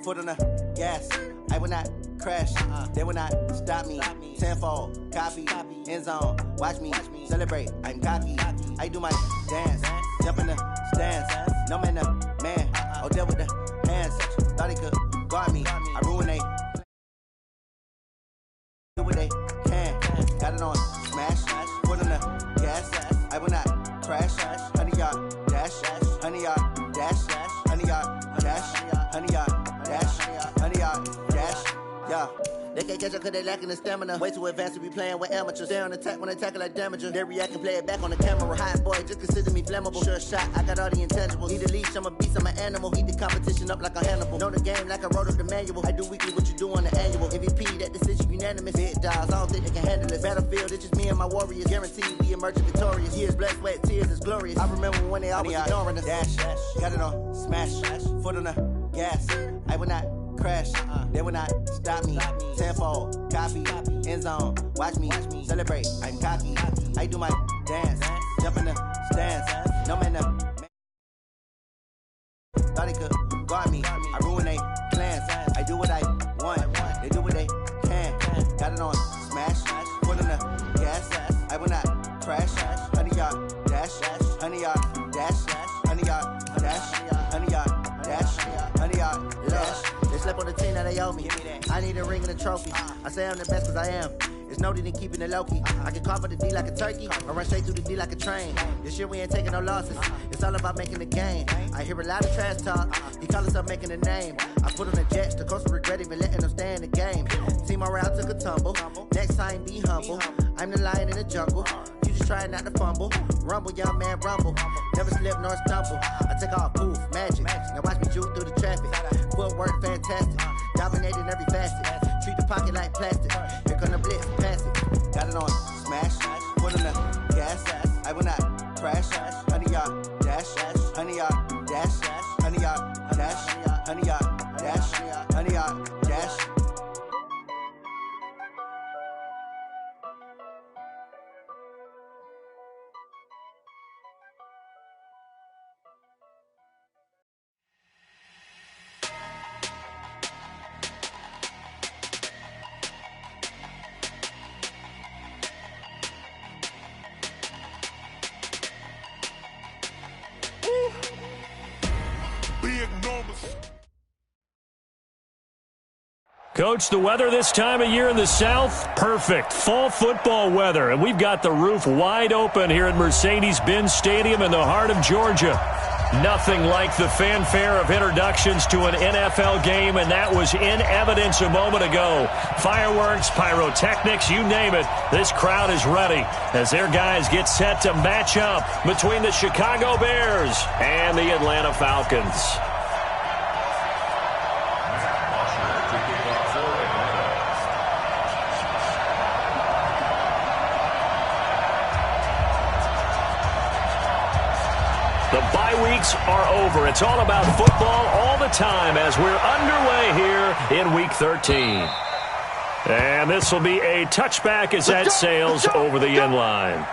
Foot on the gas, I will not crash. They will not stop me. Tenfold, copy, end zone. Watch me celebrate. I'm cocky. I do my dance, jump in the stands. No man, the man. Oh, deal with the hands. Thought he could guard me. I ruin they. Do what they can. Got it on smash. Foot on the gas. I will not crash. 100-yard dash. 100-yard dash. 100-yard dash. 100-yard dash. 100-yard dash. Yeah. They can't catch up cause they lacking the stamina. Way too advanced to be playing with amateurs. Stay on attack when they tackle like damager. They react and play it back on the camera. Hot boy, just consider me flammable. Sure shot, I got all the intangibles. Need a leash, I'm a beast, I'm an animal. Heat the competition up like a Hannibal. Know the game like I wrote up the manual. I do weekly what you do on the annual. MVP, that decision unanimous. Big dogs, I don't think they can handle this. Battlefield, it's just me and my warriors. Guaranteed we emerging victorious. Years, blood, sweat, tears, it's glorious. I remember when they always ignoring us. Dash, got it on smash. Foot on the gas, I will not crash. They will not stop me. Tenfold, copy, end zone. Watch me celebrate. I'm cocky. I do my dance, jump in the stands. No man, thought he could guard me. I ruin they plans. I do what I want. They do what they can. Got it on smash. Foot on the gas. I will not crash. 100-yard dash. 100-yard dash. 100-yard dash. 100-yard dash. 100-yard dash. They slept on the team that they owe me. I need a ring and a trophy. I say I'm the best cause I am. It's noted in keeping it low-key. I can carve up the D like a turkey or run straight through the D like a train. This year we ain't taking no losses. It's all about making the game. I hear a lot of trash talk. He call himself making a name. I put on the Jets. The coach will regret even letting them stay in the game. Team morale took a tumble. Next time be humble. I'm the lion in the jungle. You just try not to fumble. Rumble, young man, rumble. Never slip nor stumble. I take off, poof, magic. Now watch me juke through the traffic. Footwork fantastic. Dominating every facet. Treat the pocket like plastic. Here come the blitz, pass it. Got it on smash. Foot on the gas. I will not crash. 100-yard dash. 100-yard dash. 100-yard dash. 100-yard dash. 100-yard dash. Coach, the weather this time of year in the South, perfect. Fall football weather, and we've got the roof wide open here at Mercedes-Benz Stadium in the heart of Georgia. Nothing like the fanfare of introductions to an NFL game, and that was in evidence a moment ago. Fireworks, pyrotechnics, you name it. This crowd is ready as their guys get set to match up between the Chicago Bears and the Atlanta Falcons. The bye weeks are over. It's all about football all the time as we're underway here in Week 13. And this will be a touchback as that sails over the end line.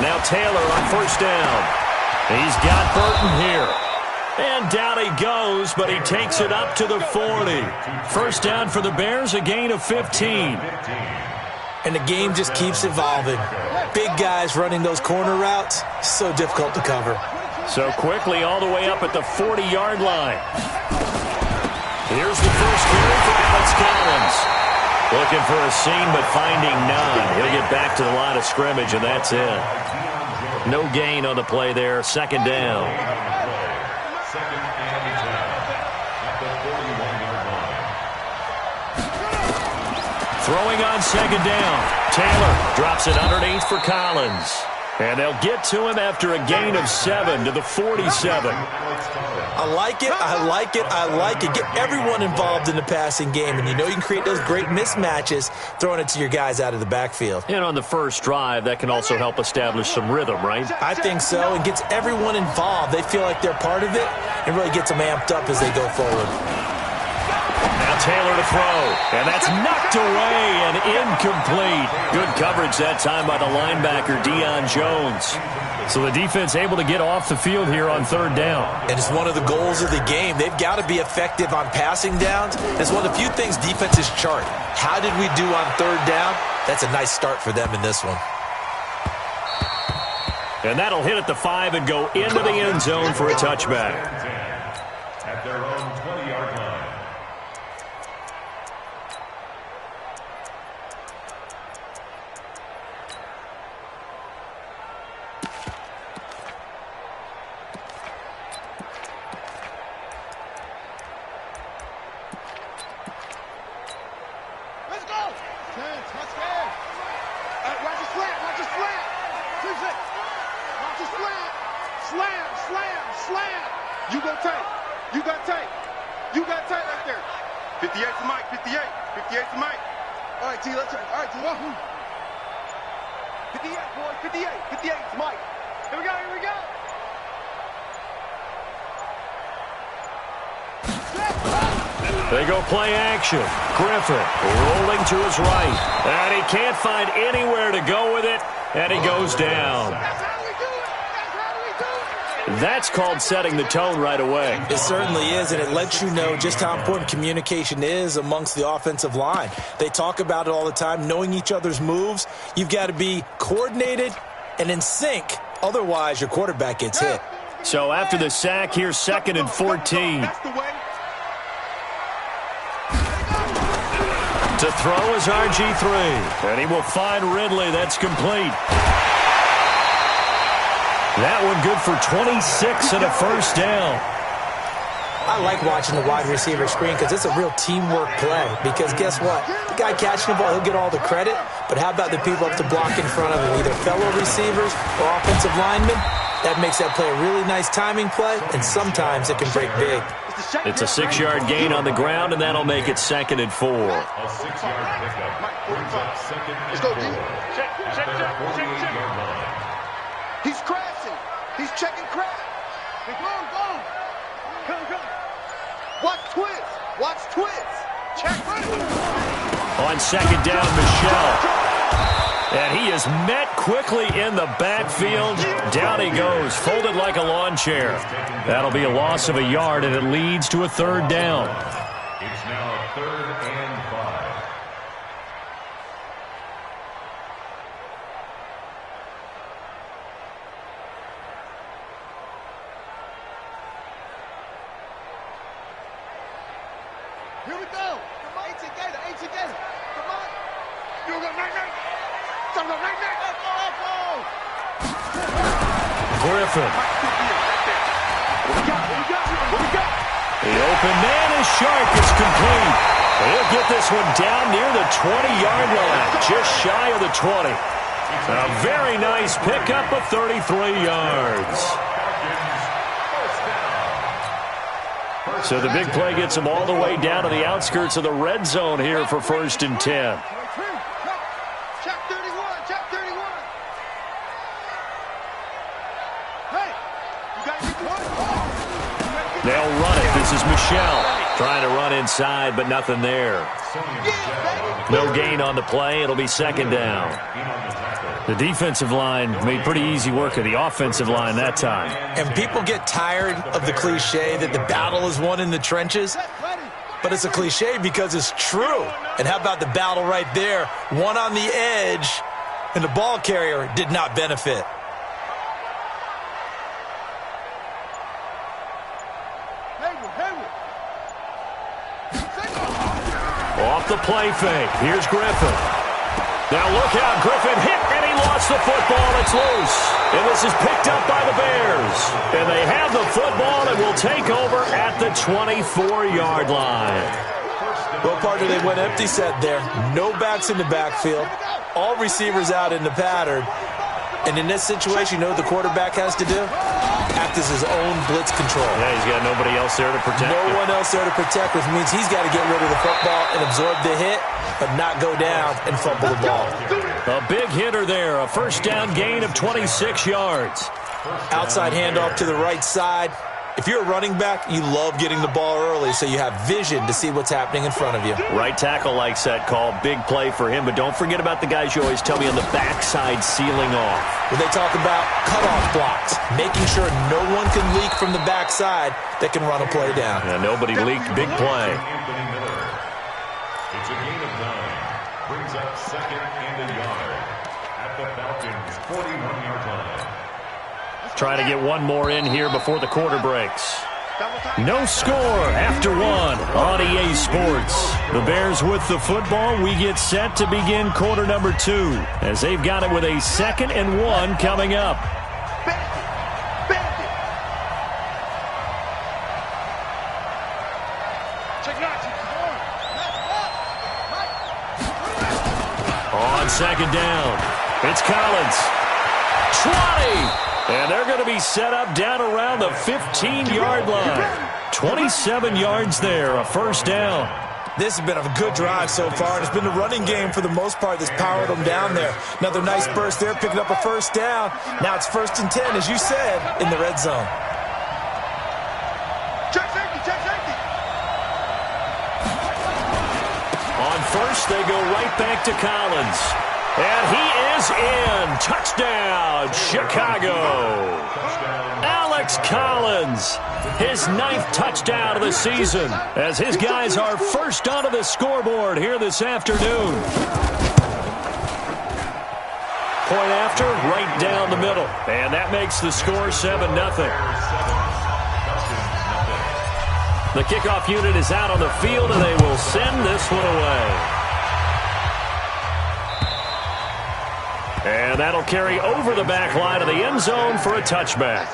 Now Taylor on first down. He's got Burton here. And down he goes, but he takes it up to the 40. First down for the Bears, a gain of 15. And the game just keeps evolving. Big guys running those corner routes, so difficult to cover. So quickly all the way up at the 40-yard line. Here's the first carry for Alex Collins. Looking for a seam, but finding none. He'll get back to the line of scrimmage, and that's it. No gain on the play there. Second down. Second and 10 at the 41-yard line. Throwing on second down. Taylor drops it underneath for Collins. And they'll get to him after a gain of 7 to the 47. I like it, I like it, I like it. Get everyone involved in the passing game, and you know you can create those great mismatches throwing it to your guys out of the backfield. And on the first drive, that can also help establish some rhythm, right? I think so. It gets everyone involved. They feel like they're part of it, and really gets them amped up as they go forward. Now Taylor to throw, and that's knocked away and incomplete. Good coverage that time by the linebacker, Deion Jones. So the defense able to get off the field here on third down. And it's one of the goals of the game. They've got to be effective on passing downs. It's one of the few things defenses chart. How did we do on third down? That's a nice start for them in this one. And that'll hit at the 5 and go into the end zone for a touchback. At their own 20-yard line. They go play action. Griffin rolling to his right. And he can't find anywhere to go with it. And he goes down. That's called setting the tone right away. It certainly is, and it lets you know just how important communication is amongst the offensive line. They talk about it all the time, knowing each other's moves. You've got to be coordinated and in sync. Otherwise, your quarterback gets hit. So after the sack, here's 2nd and 14. To throw is RG3, and he will find Ridley. That's complete. That one good for 26 and a first down. I like watching the wide receiver screen because it's a real teamwork play. Because guess what? The guy catching the ball, he'll get all the credit. But how about the people up to block in front of him, either fellow receivers or offensive linemen? That makes that play a really nice timing play, and sometimes it can break big. It's a 6-yard gain on the ground, and that'll make it 2nd and 4. A 6-yard pickup brings up 2nd and 4 at their 48-yard line. He's crashing. He's checking crash. Come. Watch twist. Watch twist. Check. On 2nd down, Michelle. And he is met quickly in the backfield. Down he goes, folded like a lawn chair. That'll be a loss of a yard, and it leads to a 3rd down. It's now 3rd and 5. Here we go. Come on, ain't together. Come on. You go, night. Griffin. The open man is sharp. It's complete. He'll get this one down near the 20-yard line, just shy of the 20. A very nice pickup of 33 yards. So the big play gets him all the way down to the outskirts of the red zone here for 1st and 10. They'll run it. This is Michelle trying to run inside, but nothing there. No gain on the play. It'll be 2nd down. The defensive line made pretty easy work of the offensive line that time. And people get tired of the cliche that the battle is won in the trenches. But it's a cliche because it's true. And how about the battle right there? One on the edge, and the ball carrier did not benefit. Off the play fake. Here's Griffin. Now look out. Griffin hit, and he lost the football. It's loose. And this is picked up by the Bears. And they have the football and will take over at the 24-yard line. Well, partner, they went empty set there. No backs in the backfield. All receivers out in the pattern. And in this situation, you know what the quarterback has to do? Act as his own blitz control. Yeah, he's got nobody else there to protect him. No one else there to protect, which means he's got to get rid of the football and absorb the hit, but not go down and fumble the ball. A big hitter there, a first down gain of 26 yards. Outside handoff to the right side. If you're a running back, you love getting the ball early so you have vision to see what's happening in front of you. Right tackle likes that call. Big play for him, but don't forget about the guys you always tell me on the backside sealing off. When they talk about cutoff blocks, making sure no one can leak from the backside that can run a play down. Yeah, nobody leaked. Big play. It's a gain of 9. Brings up second and a yard at the Falcons' 41-yard line. Try to get one more in here before the quarter breaks. No score after one on EA Sports. The Bears with the football. We get set to begin quarter number 2 as they've got it with a 2nd and 1 coming up. On 2nd down, it's Collins. 20! And they're going to be set up down around the 15-yard line. 27 yards there, a first down. This has been a good drive so far. It's been the running game for the most part that's powered them down there. Another nice burst there, picking up a first down. Now it's 1st and 10, as you said, in the red zone. Check safety, check safety. On first, they go right back to Collins. And he is in. Touchdown, Chicago. Alex Collins, his 9th touchdown of the season, as his guys are first onto the scoreboard here this afternoon. Point after, right down the middle. And that makes the score 7-0. The kickoff unit is out on the field, and they will send this one away. And that'll carry over the back line of the end zone for a touchback.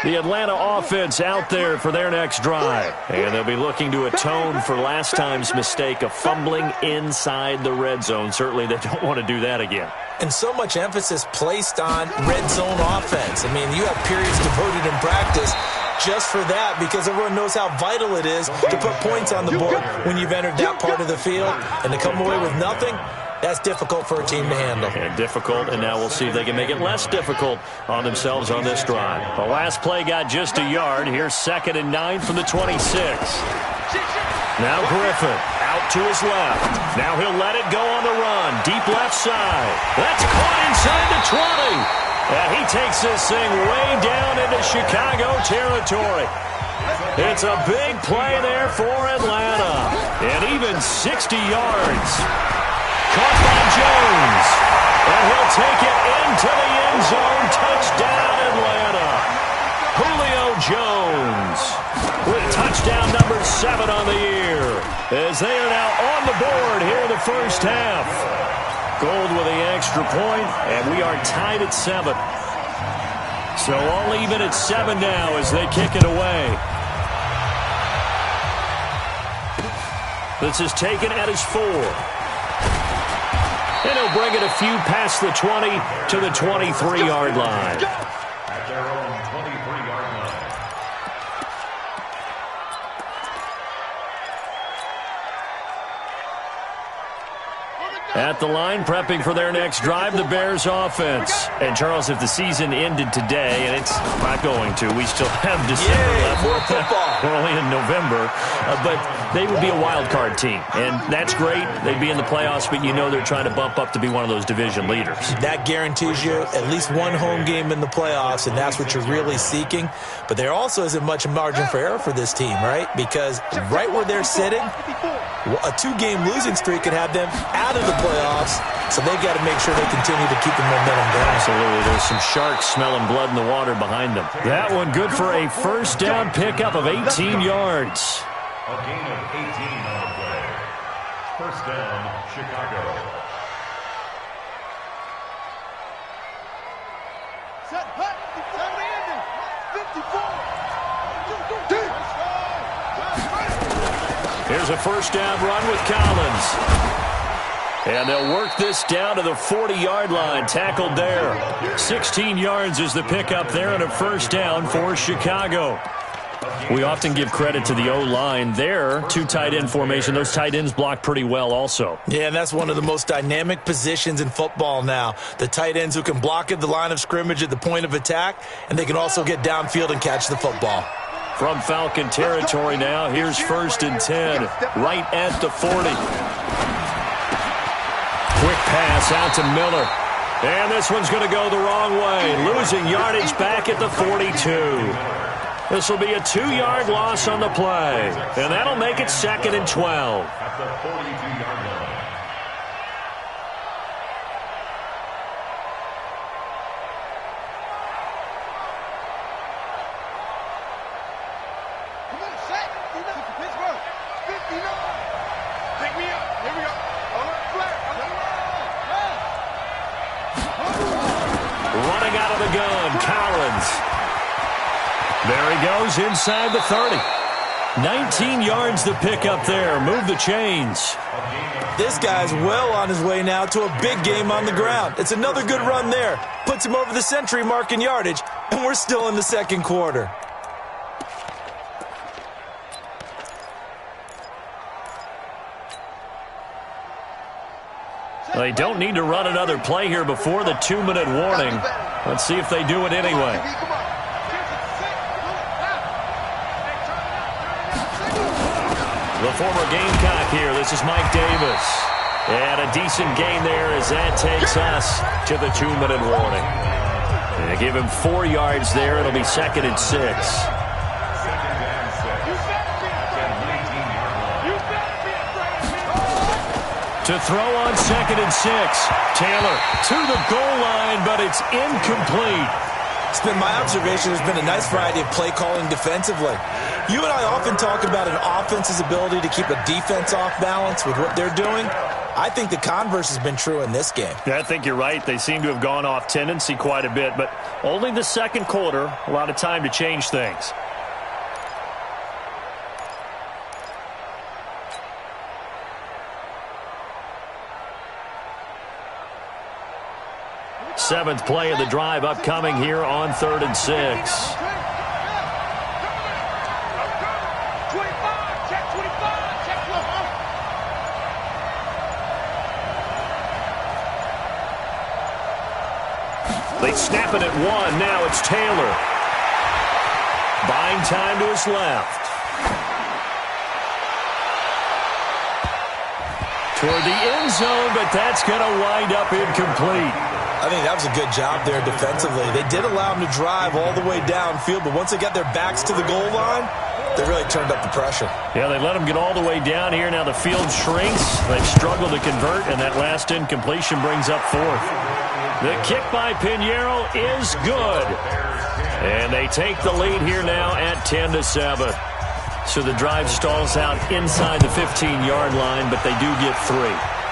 The Atlanta offense out there for their next drive. And they'll be looking to atone for last time's mistake of fumbling inside the red zone. Certainly they don't want to do that again. And so much emphasis placed on red zone offense. I mean, you have periods devoted in practice just for that, because everyone knows how vital it is to put points on the board when you've entered that part of the field. And to come away with nothing, that's difficult for a team to handle. And difficult, and now we'll see if they can make it less difficult on themselves on this drive. The last play got just a yard. Here's 2nd and 9 from the 26. Now Griffin out to his left. Now he'll let it go on the run. Deep left side. That's caught inside the 20. And he takes this thing way down into Chicago territory. It's a big play there for Atlanta. And even 60 yards. Caught by Jones. And he'll take it into the end zone. Touchdown, Atlanta. Julio Jones with touchdown number 7 on the year, as they are now on the board here in the first half. Gold with the extra point, and we are tied at 7. So all even at 7 now as they kick it away. This is taken at his 4. And he'll bring it a few past the 20 to the 23-yard line. At their own 23-yard line. At the line, prepping for their next drive, the Bears offense. And, Charles, if the season ended today, and it's not going to, we still have December left. More football. We're only in November. But they would be a wild card team. And that's great. They'd be in the playoffs, but you know they're trying to bump up to be one of those division leaders. That guarantees you at least one home game in the playoffs, and that's what you're really seeking. But there also isn't much margin for error for this team, right? Because right where they're sitting, a 2-game losing streak could have them out of the playoffs, so they've got to make sure they continue to keep the momentum going. Absolutely. There's some sharks smelling blood in the water behind them. That one good for a first down pickup of 18 yards. A gain of 18 on the play. First down, Chicago. Set, hut, 54. Here's a first down run with Collins. And they'll work this down to the 40-yard line. Tackled there. 16 yards is the pickup there and a first down for Chicago. We often give credit to the O-line there. Two tight end formation. Those tight ends block pretty well also. Yeah, and that's one of the most dynamic positions in football now. The tight ends who can block at the line of scrimmage at the point of attack, and they can also get downfield and catch the football. From Falcon territory now, here's 1st and 10, right at the 40. Quick pass out to Miller. And this one's going to go the wrong way. Losing yardage back at the 42. This will be a 2-yard loss on the play. And that'll make it 2nd and 12. At the 42-yard line. Come on, set. Pittsburgh. 59. Take me up. Here we go. Flag. Running out of the gun, Collins. There he goes inside the 30. 19 yards to pick up there. Move the chains. This guy's well on his way now to a big game on the ground. It's another good run there. Puts him over the century mark in yardage, and we're still in the second quarter. They don't need to run another play here before the 2-minute warning. Let's see if they do it anyway. The former Gamecock here. This is Mike Davis. And a decent gain there as that takes us to the 2-minute warning. They give him 4 yards there. It'll be 2nd and 6. To throw on 2nd and 6. Taylor to the goal line, but it's incomplete. It's been my observation there's been a nice variety of play calling defensively. You and I often talk about an offense's ability to keep a defense off balance with what they're doing. I think the converse has been true in this game. Yeah, I think you're right. They seem to have gone off tendency quite a bit, but only the second quarter, a lot of time to change things. Seventh play of the drive upcoming here on 3rd and 6. 25, check 25, check 25. They snap it at 1. Now it's Taylor. Buying time to his left. Toward the end zone, but that's going to wind up incomplete. I think that was a good job there defensively. They did allow them to drive all the way downfield, but once they got their backs to the goal line, they really turned up the pressure. Yeah, they let them get all the way down here. Now the field shrinks. They've struggled to convert, and that last incompletion brings up 4th. The kick by Pinheiro is good. And they take the lead here now at 10-7. So the drive stalls out inside the 15-yard line, but they do get 3.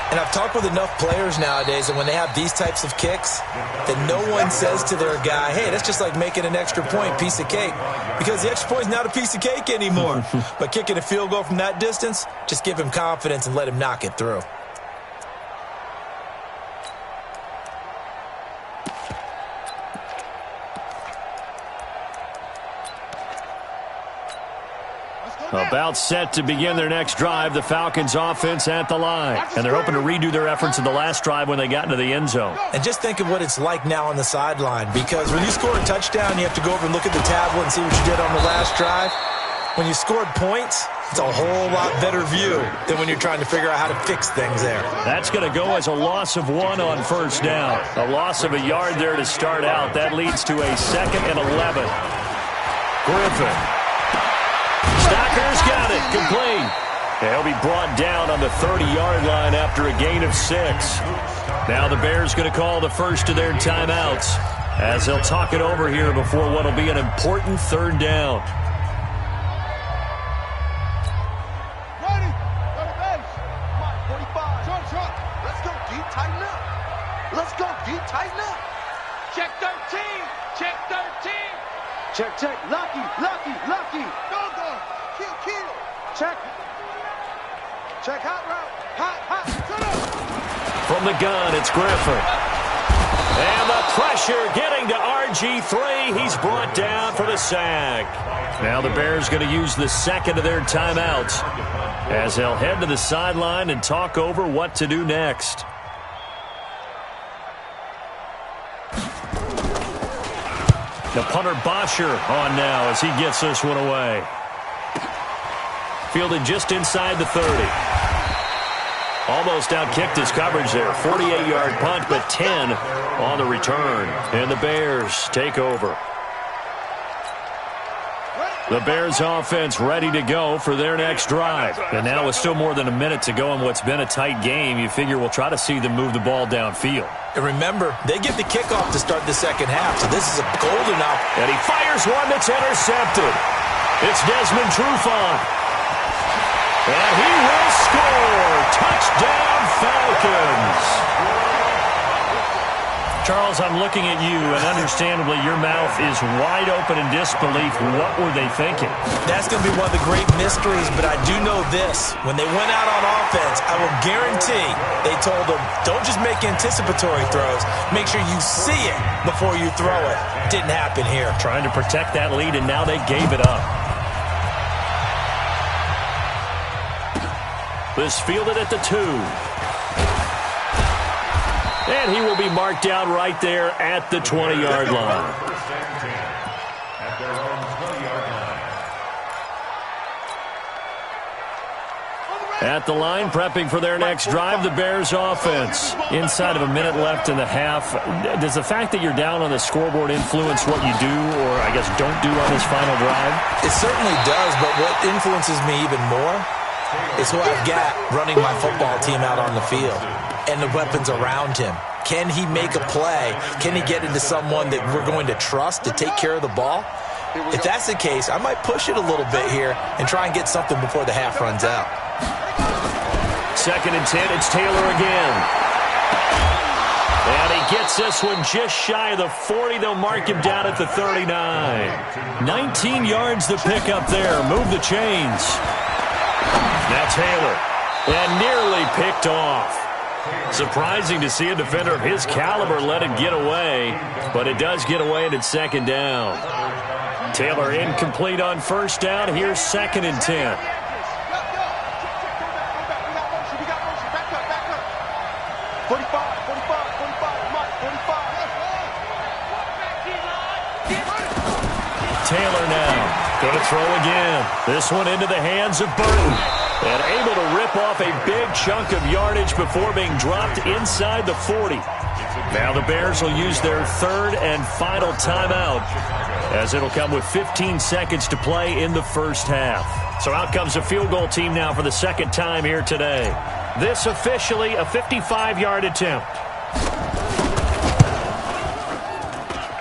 And I've talked with enough players nowadays that when they have these types of kicks, that no one says to their guy, hey, that's just like making an extra point, piece of cake. Because the extra point is not a piece of cake anymore. But kicking a field goal from that distance, just give him confidence and let him knock it through. About set to begin their next drive, the Falcons offense at the line. And they're hoping to redo their efforts in the last drive when they got into the end zone. And just think of what it's like now on the sideline, because when you score a touchdown, you have to go over and look at the tablet and see what you did on the last drive. When you scored points, it's a whole lot better view than when you're trying to figure out how to fix things there. That's going to go as a loss of 1 on first down. A loss of a yard there to start out. That leads to a 2nd and 11. Griffin. Stocker's got it. Complete. He'll be brought down on the 30-yard line after a gain of 6. Now the Bears going to call the first of their timeouts as they'll talk it over here before what will be an important 3rd down. Ready. Go to base. Come on, 45. Short. Let's go deep, tighten up. Let's go deep, tighten up. Check 13. Check 13. Check. Lucky. Go. Kill. Check. Check hot route. Hot. Set up. From the gun, it's Griffin. And the pressure getting to RG3. He's brought down for the sack. Now the Bears going to use the second of their timeouts as they'll head to the sideline and talk over what to do next. The punter Bosher on now as he gets this one away. Fielded just inside the 30. Almost outkicked his coverage there. 48-yard punt, but 10 on the return. And the Bears take over. The Bears offense ready to go for their next drive. And now with still more than a minute to go in what's been a tight game, you figure we'll try to see them move the ball downfield. And remember, they get the kickoff to start the second half, so this is a golden opportunity. And he fires one that's intercepted. It's Desmond Trufant. And he will score. Touchdown, Falcons. Charles, I'm looking at you, and understandably, your mouth is wide open in disbelief. What were they thinking? That's going to be one of the great mysteries, but I do know this. When they went out on offense, I will guarantee they told them, don't just make anticipatory throws. Make sure you see it before you throw it. Didn't happen here. Trying to protect that lead, and now they gave it up. This fielded at the 2. And he will be marked down right there at the 20-yard line. At their own 20-yard line. At the line, prepping for their next drive, the Bears offense. Inside of a minute left in the half. Does the fact that you're down on the scoreboard influence what you do, or I guess don't do on this final drive? It certainly does, but what influences me even more is who I've got running my football team out on the field and the weapons around him. Can he make a play? Can he get into someone that we're going to trust to take care of the ball? If that's the case, I might push it a little bit here and try and get something before the half runs out. 2nd and 10, it's Taylor again. And he gets this one just shy of the 40. They'll mark him down at the 39. 19 yards to pick up there. Move the chains. Now Taylor, and nearly picked off. Surprising to see a defender of his caliber let it get away, but it does get away and it's 2nd down. Taylor incomplete on 1st down. Here's 2nd and 10. Taylor now going to throw again. This one into the hands of Burton. And able to rip off a big chunk of yardage before being dropped inside the 40. Now the Bears will use their 3rd and final timeout, as it'll come with 15 seconds to play in the first half. So out comes a field goal team now for the 2nd time here today. This officially a 55-yard attempt.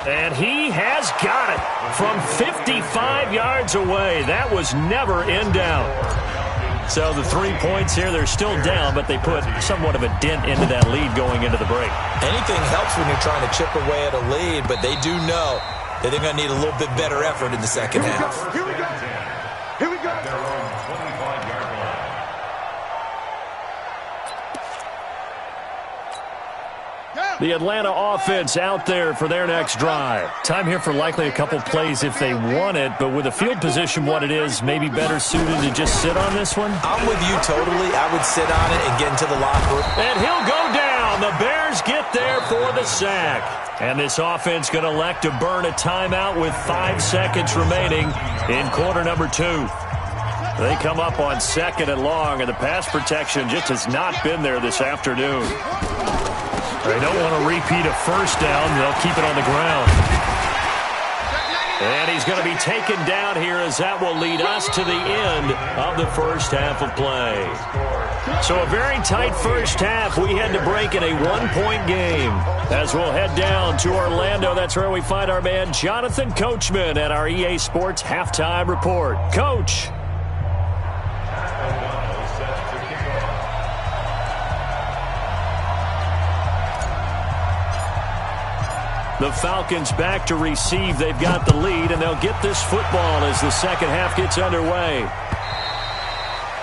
And he has got it from 55 yards away. That was never in doubt. So the 3 points here, they're still down, but they put somewhat of a dent into that lead going into the break. Anything helps when you're trying to chip away at a lead, but they do know that they're going to need a little bit better effort in the second half. Here we go. Here we go. At their own 25-yard line. The Atlanta offense out there for their next drive. Time here for likely a couple plays if they want it, but with the field position what it is, maybe better suited to just sit on this one? I'm with you totally. I would sit on it and get into the locker room. And he'll go down. The Bears get there for the sack. And this offense going to elect to burn a timeout with 5 seconds remaining in quarter number 2. They come up on 2nd and long, and the pass protection just has not been there this afternoon. They don't want to repeat a 1st down. They'll keep it on the ground. And he's going to be taken down here as that will lead us to the end of the first half of play. So a very tight first half. We had to break in a 1-point game. As we'll head down to Orlando, that's where we find our man Jonathan Coachman at our EA Sports Halftime Report. Coach. The Falcons back to receive. They've got the lead, and they'll get this football as the second half gets underway.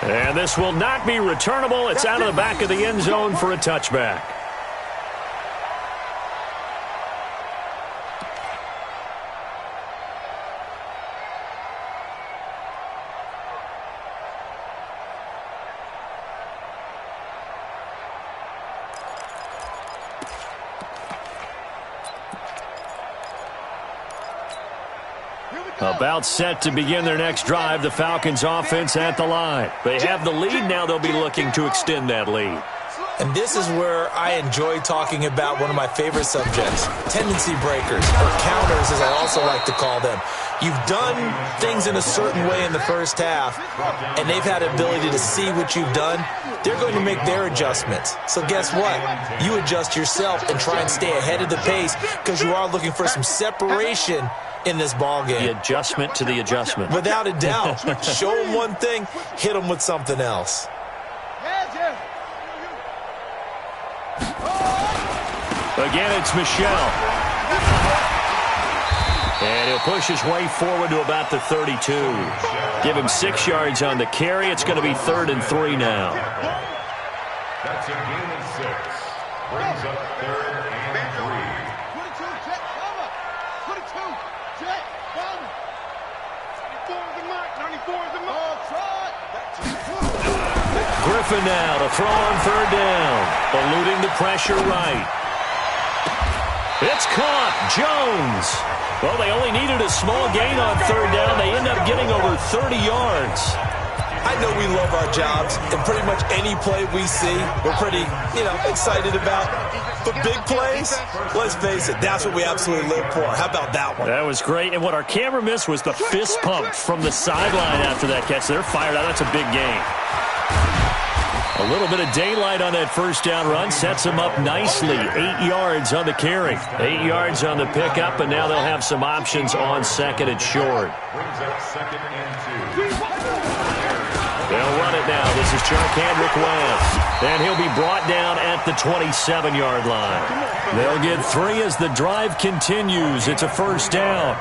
And this will not be returnable. It's out of the back of the end zone for a touchback. About set to begin their next drive, the Falcons offense at the line. They have the lead. Now they'll be looking to extend that lead. And this is where I enjoy talking about one of my favorite subjects, tendency breakers, or counters as I also like to call them. You've done things in a certain way in the first half, and they've had the ability to see what you've done. They're going to make their adjustments. So guess what? You adjust yourself and try and stay ahead of the pace because you are looking for some separation in this ball game. The adjustment to the adjustment. Without a doubt. Show them one thing, hit them with something else. Again, it's Michel. And he'll push his way forward to about the 32. Give him 6 yards on the carry. It's going to be 3rd and 3 now. That's a gain of 6. Brings up 3rd and 3. 22, jet, cover. 22, jet, cover. 94 is the mark. 94 is the mark. Griffin now to throw on 3rd down. Eluding the pressure right. It's caught. Jones. Well, they only needed a small gain on 3rd down. They end up getting over 30 yards. I know we love our jobs, and pretty much any play we see, we're pretty, excited about. But big plays, let's face it, that's what we absolutely live for. How about that one? That was great. And what our camera missed was the fist pump from the sideline after that catch. They're fired out. That's a big gain. A little bit of daylight on that first down run sets them up nicely. 8 yards on the carry. 8 yards on the pickup, and now they'll have some options on 2nd and short. Brings up 2nd and 2. They'll run it now. This is Charkandrick West. And he'll be brought down at the 27-yard line. They'll get 3 as the drive continues. It's a 1st down.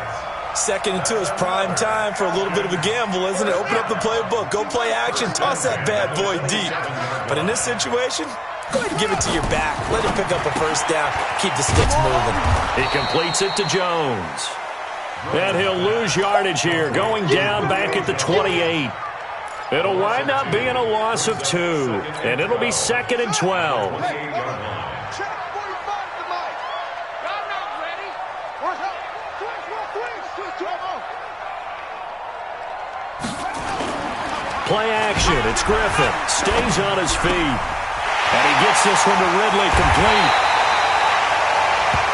2nd and 2 is prime time for a little bit of a gamble, isn't it? Open up the playbook, go play action, toss that bad boy deep. But in this situation, go ahead and give it to your back. Let him pick up a 1st down. Keep the sticks moving. He completes it to Jones. And he'll lose yardage here, going down back at the 28. It'll wind up being a loss of 2, and it'll be 2nd and 12. Play action. It's Griffin. Stays on his feet. And he gets this one to Ridley complete.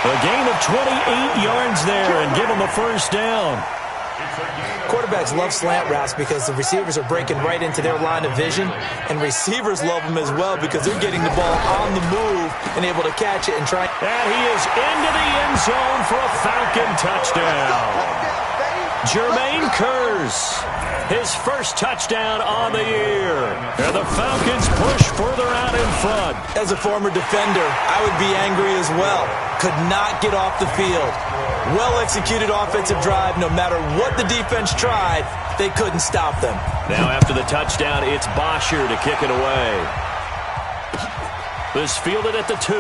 A gain of 28 yards there and give him a 1st down. Quarterbacks love slant routes because the receivers are breaking right into their line of vision, and receivers love them as well because they're getting the ball on the move and able to catch it and try. And he is into the end zone for a Falcon touchdown. Jermaine Kearse, his first touchdown on the year. And the Falcons push further out in front. As a former defender, I would be angry as well. Could not get off the field. Well-executed offensive drive. No matter what the defense tried, they couldn't stop them. Now after the touchdown, it's Bosher to kick it away. This fielded at the 2.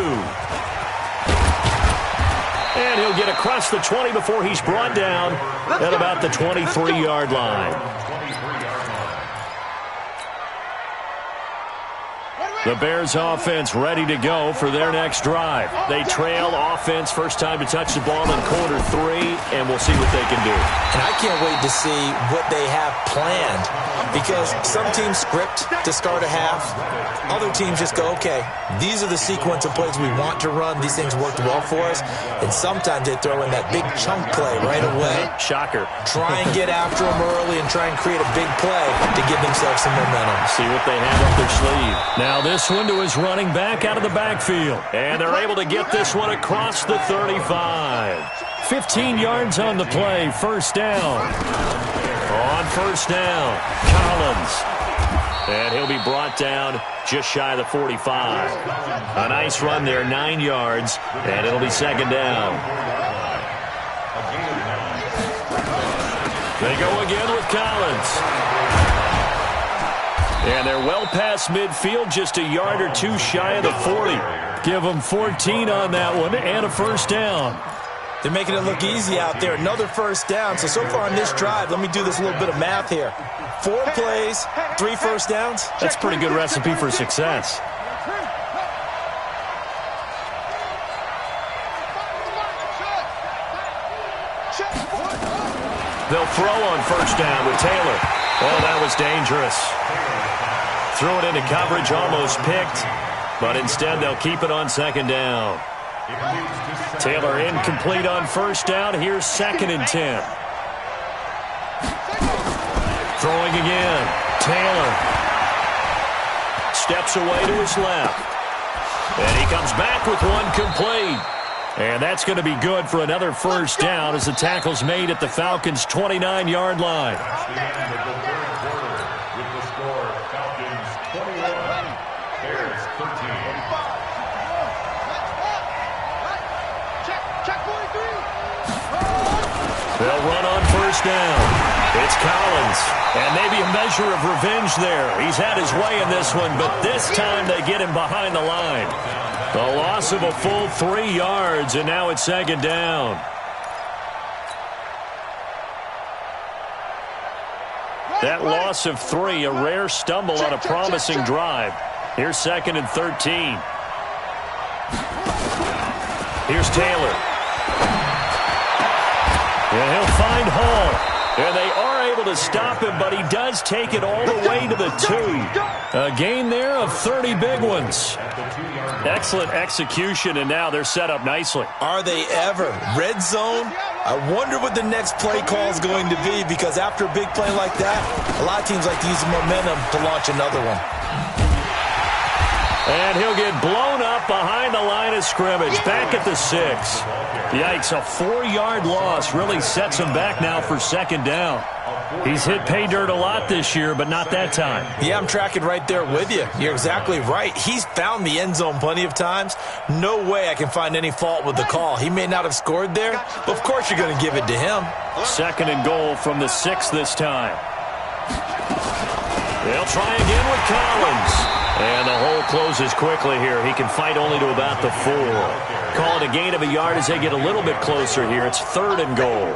And he'll get across the 20 before he's brought down at about the 23-yard line. The Bears offense ready to go for their next drive. They trail offense, first time to touch the ball in quarter 3, and we'll see what they can do. And I can't wait to see what they have planned, because some teams script to start a half. Other teams just go, okay, these are the sequence of plays we want to run. These things worked well for us. And sometimes they throw in that big chunk play right away. Shocker. Try and get after them early and try and create a big play to give themselves some momentum. See what they have up their sleeve. Now this one to his running back out of the backfield. And they're able to get this one across the 35. 15 yards on the play, 1st down. On 1st down, Collins. And he'll be brought down just shy of the 45. A nice run there, 9 yards, and it'll be 2nd down. They go again with Collins. And they're well past midfield, just a yard or two shy of the 40. Give them 14 on that one and a first down. They're making it look easy out there. Another first down. So far on this drive, let me do this little bit of math here. 4 plays, 3 first downs. That's a pretty good recipe for success. They'll throw on first down with Taylor. Oh, that was dangerous. Threw it into coverage, almost picked, but instead they'll keep it on second down. Taylor incomplete on first down. Here's 2nd and 10. Throwing again. Taylor steps away to his left. And he comes back with one complete. And that's going to be good for another first down as the tackle's made at the Falcons' 29-yard line. That's the end of the third quarter with the score Falcons 21, Bears 13. They'll run on first down. It's Collins. And maybe a measure of revenge there. He's had his way in this one, but this time they get him behind the line. The loss of a full 3 yards, and now it's second down. That loss of 3, a rare stumble on a promising drive. Here's 2nd and 13. Here's Taylor. And he'll find Hall. And they are able to stop him, but he does take it all the way to the 2. A gain there of 30 big ones. Excellent execution, and now they're set up nicely. Are they ever? Red zone? I wonder what the next play call is going to be, because after a big play like that, a lot of teams like to use the momentum to launch another one. And he'll get blown up behind the line of scrimmage, back at the 6. Yikes, a 4-yard loss really sets him back now for second down. He's hit pay dirt a lot this year, but not that time. Yeah, I'm tracking right there with you. You're exactly right. He's found the end zone plenty of times. No way I can find any fault with the call. He may not have scored there, but of course you're going to give it to him. 2nd and goal from the 6 this time. They'll try again with Collins. And the hole closes quickly here. He can fight only to about the 4. Call it a gain of a yard as they get a little bit closer here. It's 3rd and goal.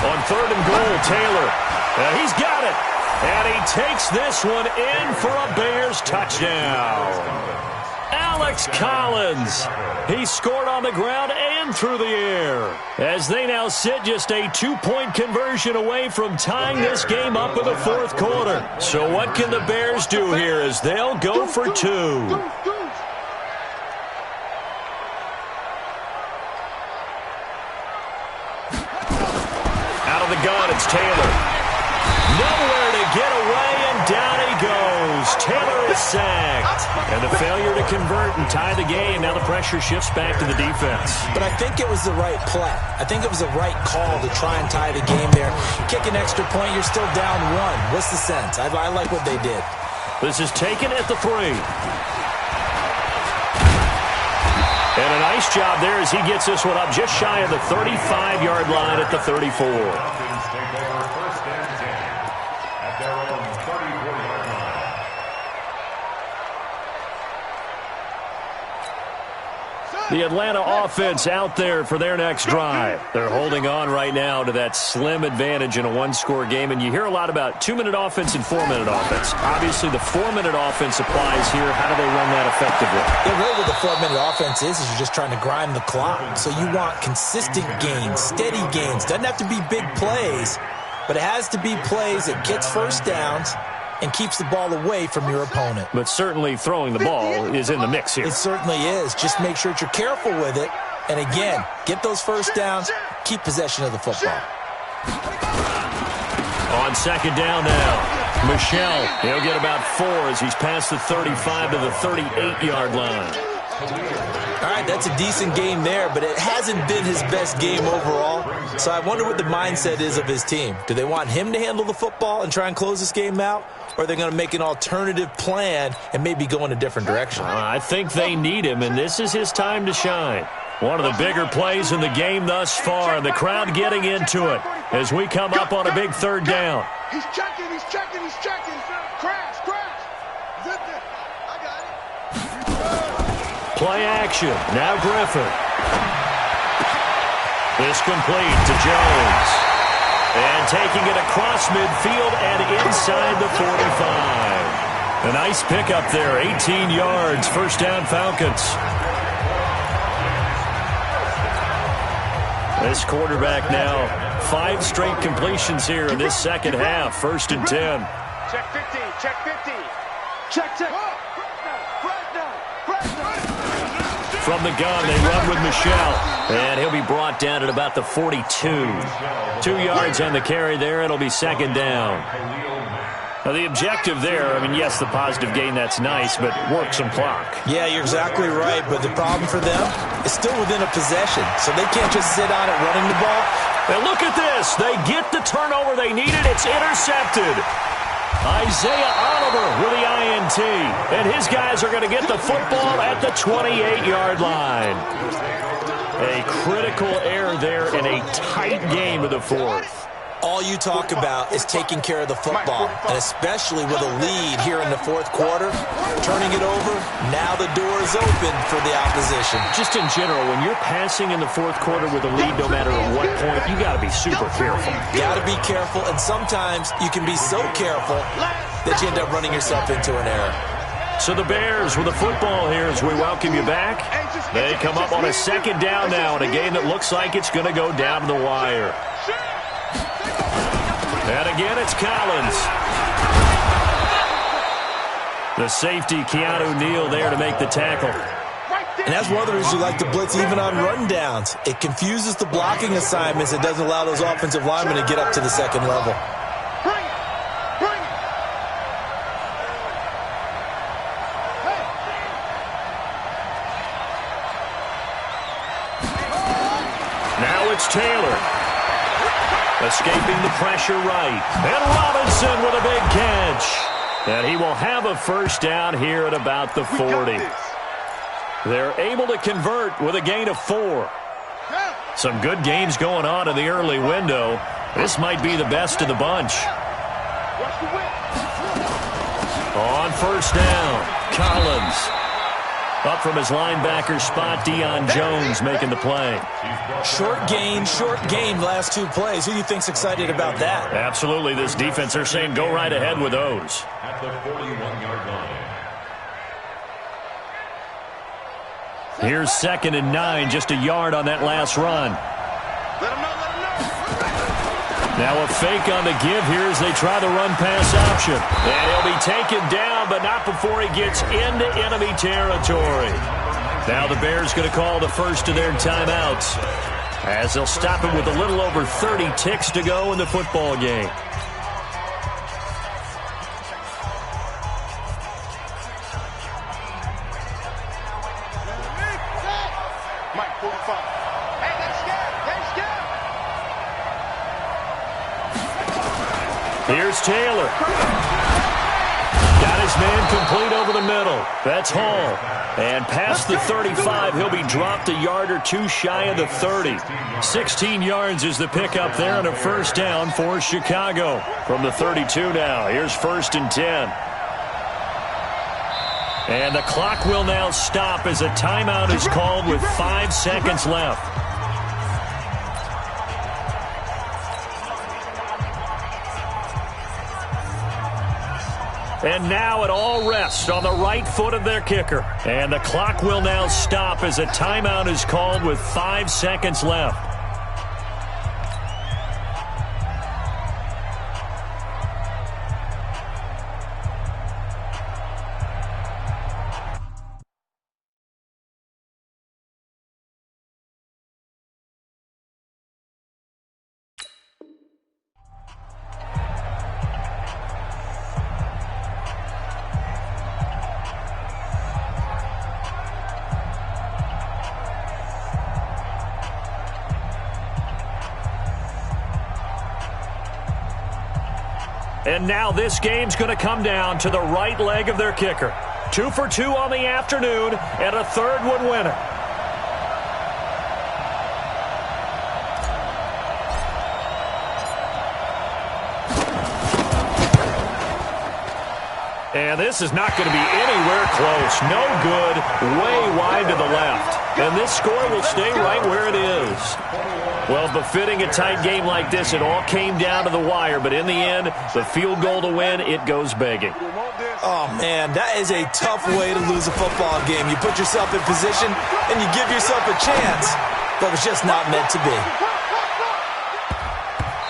On 3rd and goal, Taylor. He's got it. And he takes this one in for a Bears touchdown. Alex Collins. He scored on the ground and through the air, as they now sit just a 2-point conversion away from tying this game up in the 4th quarter. So what can the Bears do here as they'll go for 2? Out of the gun, it's Taylor. Nowhere to get away, and down he goes. Taylor is sacked. And the failure to convert and tie the game. Now the pressure shifts back to the defense. But I think it was the right play. I think it was the right call to try and tie the game there. Kick an extra point, you're still down 1. What's the sense? I like what they did. This is taken at the 3. And a nice job there as he gets this one up just shy of the 35-yard line at the 34. Falcons take over 1st and 10 at their own 34-yard line. The Atlanta offense out there for their next drive. They're holding on right now to that slim advantage in a 1-score game. And you hear a lot about 2-minute offense and 4-minute offense. Obviously, the 4-minute offense applies here. How do they run that effectively? Yeah, really what the 4-minute offense is you're just trying to grind the clock. So you want consistent gains, steady gains. Doesn't have to be big plays, but it has to be plays that gets first downs and keeps the ball away from your opponent. But certainly throwing the ball is in the mix here. It certainly is. Just make sure that you're careful with it. And again, get those first downs, keep possession of the football. On second down now, Michel, he'll get about 4 as he's past the 35 to the 38-yard line. All right, that's a decent game there, but it hasn't been his best game overall. So I wonder what the mindset is of his team. Do they want him to handle the football and try and close this game out? Or are they going to make an alternative plan and maybe go in a different direction? I think they need him, and this is his time to shine. One of the bigger plays in the game thus far, and the crowd getting into it as we come up on a big 3rd down. He's checking, he's checking, he's checking. Crash, crash. Zip it. I got it. Play action. Now Griffin. This complete to Jones. And taking it across midfield and inside the 45. A nice pickup there. 18 yards. First down, Falcons. This quarterback now, 5 straight completions here in this second half. 1st and 10. Check 50, check 50. Check. From the gun, they run with Michelle. And he'll be brought down at about the 42. 2 yards on the carry there. It'll be 2nd down. Now, the objective there, I mean, yes, the positive gain, that's nice, but work some clock. Yeah, you're exactly right, but the problem for them is still within a possession, so they can't just sit on it running the ball. And look at this. They get the turnover they needed. It's intercepted. Isaiah Oliver with the INT. And his guys are going to get the football at the 28-yard line. A critical error there in a tight game of the 4th. All you talk about is taking care of the football, and especially with a lead here in the 4th quarter, turning it over, now the door is open for the opposition. Just in general, when you're passing in the 4th quarter with a lead, no matter at what point, you got to be super careful. Got to be careful, and sometimes you can be so careful that you end up running yourself into an error. So the Bears with the football here as we welcome you back. They come up on a 2nd down now in a game that looks like it's going to go down to the wire. And again, it's Collins. The safety, Keanu Neal, there to make the tackle. And that's one of the reasons you like to blitz even on rundowns. It confuses the blocking assignments. It doesn't allow those offensive linemen to get up to the 2nd level. Now it's Taylor. Escaping the pressure right. And Robinson with a big catch. And he will have a 1st down here at about the 40. They're able to convert with a gain of 4. Some good games going on in the early window. This might be the best of the bunch. On 1st down, Collins. Up from his linebacker spot, Deion Jones making the play. Short gain, last 2 plays. Who do you think's excited about that? Absolutely. This defense, they're saying go right ahead with those. At the 41-yard line. Here's 2nd and 9, just a yard on that last run. Let him know. Now a fake on the give here as they try the run-pass option. And he'll be taken down, but not before he gets into enemy territory. Now the Bears going to call the first of their timeouts as they'll stop him with a little over 30 ticks to go in the football game. Mike 45. Hey, they're scared. Here's Taylor. Got his man complete over the middle. That's Hall. And past the 35, he'll be dropped a yard or 2 shy of the 30. 16 yards is the pickup there and a 1st down for Chicago. From the 32 now, here's 1st and 10. And the clock will now stop as a timeout is called with 5 seconds left. And now it all rests on the right foot of their kicker. And the clock will now stop as a timeout is called with 5 seconds left. And now this game's going to come down to the right leg of their kicker. 2 for 2 on the afternoon, and a 3rd one winner. And this is not going to be anywhere close. No good, way wide to the left. And this score will stay right where it is. Well, befitting a tight game like this, it all came down to the wire. But in the end, the field goal to win, it goes begging. Oh, man, that is a tough way to lose a football game. You put yourself in position, and you give yourself a chance, but it's just not meant to be.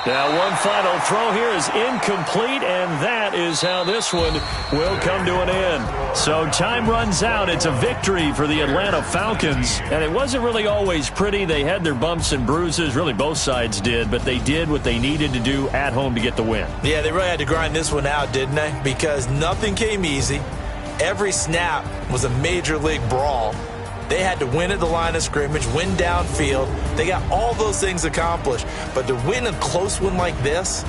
Now, one final throw here is incomplete, and that is how this one will come to an end. So time runs out. It's a victory for the Atlanta Falcons, and it wasn't really always pretty. They had their bumps and bruises. Really, both sides did, but they did what they needed to do at home to get the win. Yeah, they really had to grind this one out, didn't they? Because nothing came easy. Every snap was a major league brawl. They had to win at the line of scrimmage, win downfield. They got all those things accomplished. But to win a close one like this,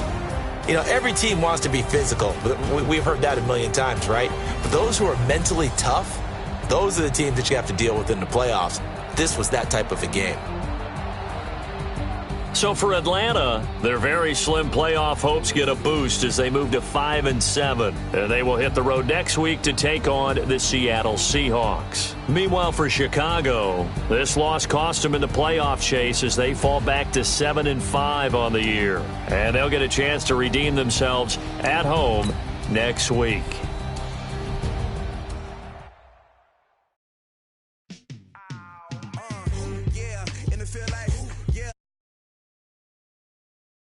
you know, every team wants to be physical. We've heard that a million times, right? But those who are mentally tough, those are the teams that you have to deal with in the playoffs. This was that type of a game. So for Atlanta, their very slim playoff hopes get a boost as they move to 5-7. And they will hit the road next week to take on the Seattle Seahawks. Meanwhile, for Chicago, this loss cost them in the playoff chase as they fall back to 7-5 on the year. And they'll get a chance to redeem themselves at home next week. Yeah, and it feel like